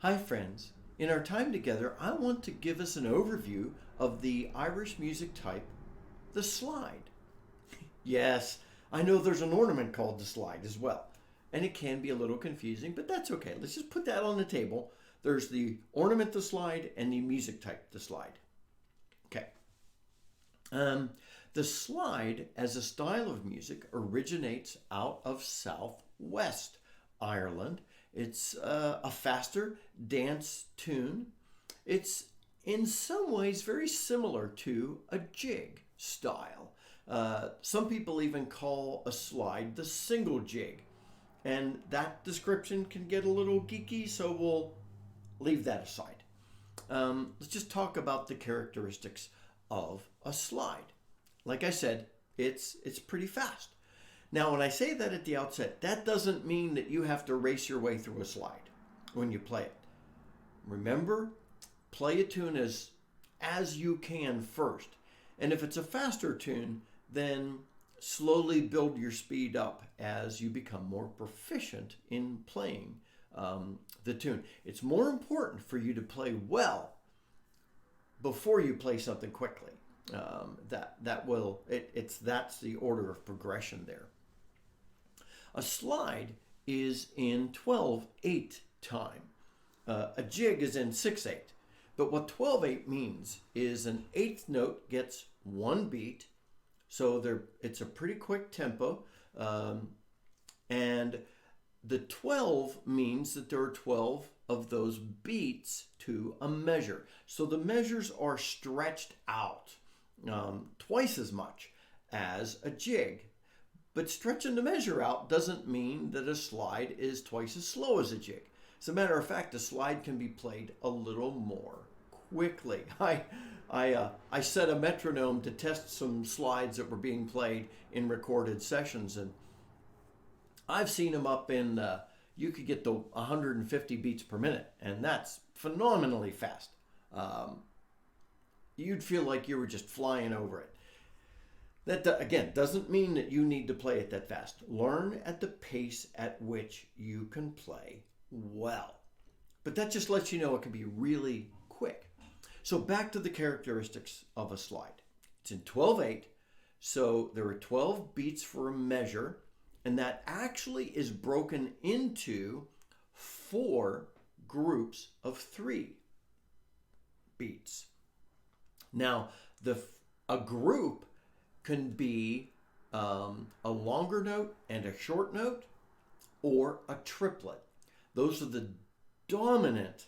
Hi, friends. In our time together, I want to give us an overview of the Irish music type, the slide. Yes, I know there's an ornament called the slide as well, and it can be a little confusing, but that's okay. Let's just put that on the table. There's the ornament, the slide, and the music type, the slide. Okay. The slide, as a style of music, originates out of southwest Ireland. It's a faster dance tune. It's in some ways very similar to a jig style. Some people even call a slide the single jig. And that description can get a little geeky, so we'll leave that aside. Let's just talk about the characteristics of a slide. Like I said, it's pretty fast. Now, when I say that at the outset, that doesn't mean that you have to race your way through a slide when you play it. Remember, play a tune as you can first. And if it's a faster tune, then slowly build your speed up as you become more proficient in playing the tune. It's more important for you to play well before you play something quickly. That's the order of progression there. A slide is in 12/8 time. A jig is in 6/8. But what 12/8 means is an eighth note gets one beat, so it's a pretty quick tempo, and the 12 means that there are 12 of those beats to a measure. So the measures are stretched out twice as much as a jig. But stretching the measure out doesn't mean that a slide is twice as slow as a jig. As a matter of fact, a slide can be played a little more quickly. I set a metronome to test some slides that were being played in recorded sessions, and I've seen them up in, you could get to 150 beats per minute, and that's phenomenally fast. You'd feel like you were just flying over it. That, again, doesn't mean that you need to play it that fast. Learn at the pace at which you can play well. But that just lets you know it can be really quick. So back to the characteristics of a slide. It's in 12/8, so there are 12 beats for a measure, and that actually is broken into 4 groups of 3 beats. Now, a group can be a longer note and a short note, or a triplet. Those are the dominant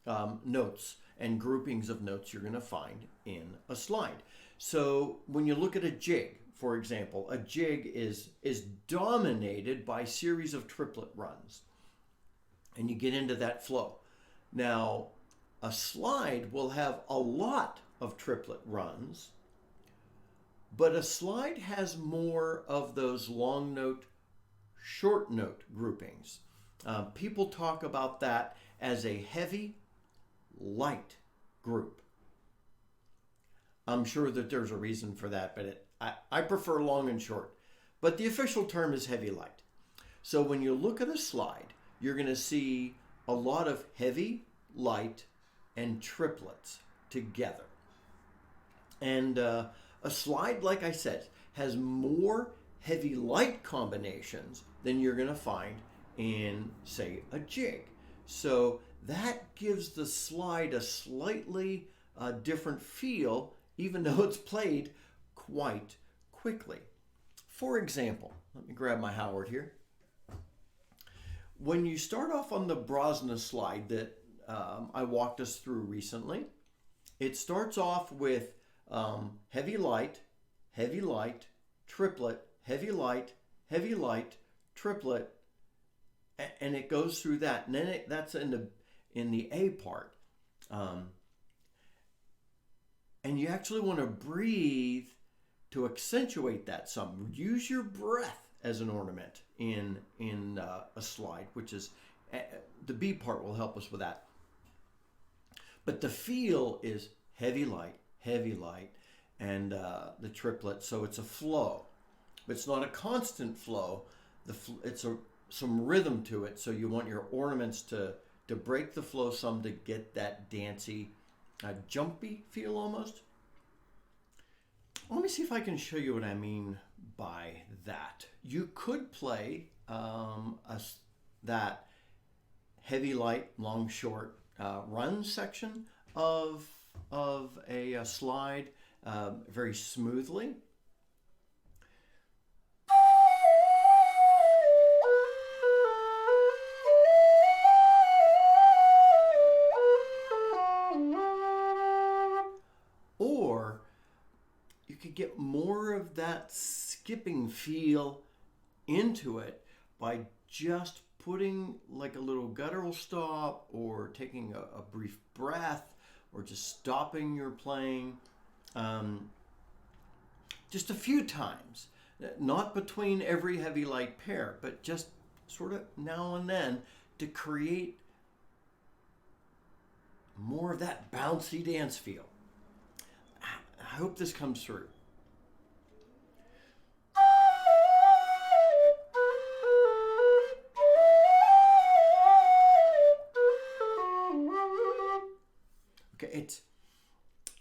notes and groupings of notes you're going to find in a slide. So when you look at a jig, for example, a jig is dominated by a series of triplet runs, and you get into that flow. Now, a slide will have a lot of triplet runs, but a slide has more of those long note, short note groupings. People talk about that as a heavy, light group. I'm sure that there's a reason for that, but I prefer long and short. But the official term is heavy light. So when you look at a slide, you're going to see a lot of heavy, light, and triplets together. And a slide, like I said, has more heavy light combinations than you're going to find in, say, a jig. So that gives the slide a slightly different feel, even though it's played quite quickly. For example, let me grab my Howard here. When you start off on the Brosna slide that I walked us through recently, it starts off with heavy light, triplet, heavy light, triplet, and it goes through that. And then that's in the A part. And you actually want to breathe to accentuate that some. Use your breath as an ornament in a slide, which is the B part will help us with that. But the feel is heavy light, and the triplet. So it's a flow. But it's not a constant flow. It's some rhythm to it. So you want your ornaments to to break the flow some, to get that dancey, jumpy feel almost. Let me see if I can show you what I mean by that. You could play that heavy, light, long, short run section of a slide very smoothly. Or you could get more of that skipping feel into it by just putting like a little guttural stop, or taking a brief breath, or just stopping your playing just a few times, not between every heavy light pair, but just sort of now and then, to create more of that bouncy dance feel. I hope this comes through. Okay, it's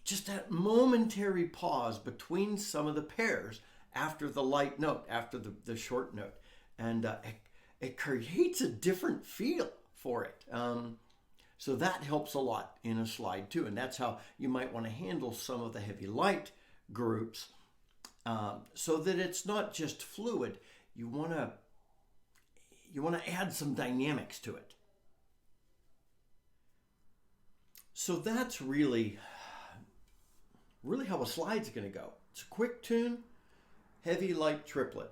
just that momentary pause between some of the pairs after the light note, after the short note. And it creates a different feel for it. So that helps a lot in a slide too. And that's how you might want to handle some of the heavy light groups, so that it's not just fluid. You want to add some dynamics to it. So that's really how a slide's going to go. It's a quick tune, heavy light triplet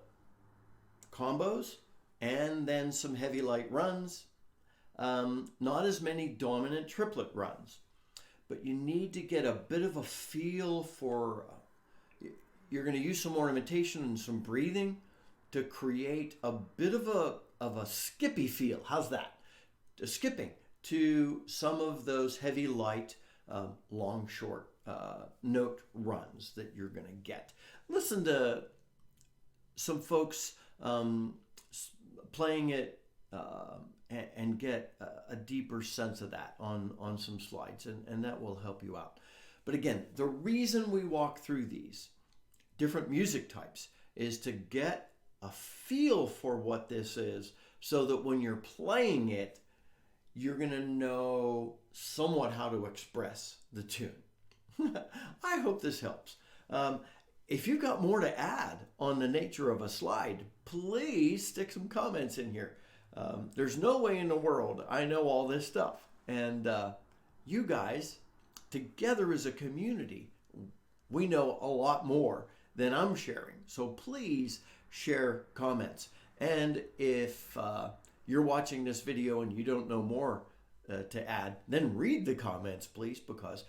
combos, and then some heavy light runs. Not as many dominant triplet runs, but you need to get a bit of a feel for, you're going to use some ornamentation and some breathing to create a bit of a skippy feel. How's that? Skipping to some of those heavy light, long, short note runs that you're going to get. Listen to some folks playing it and get a deeper sense of that on some slides, and that will help you out. But again, the reason we walk through these different music types is to get a feel for what this is, so that when you're playing it, you're going to know somewhat how to express the tune. I hope this helps. If you've got more to add on the nature of a slide, please stick some comments in here. There's no way in the world I know all this stuff. And you guys, together as a community, we know a lot more than I'm sharing. So please share comments. And if you're watching this video and you don't know more to add, then read the comments, please, because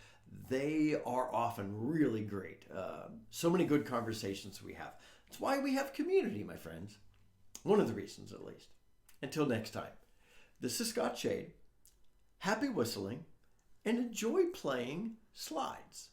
they are often really great. So many good conversations we have. That's why we have community, my friends. One of the reasons, at least. Until next time, this is Scott Shade. Happy whistling and enjoy playing slides.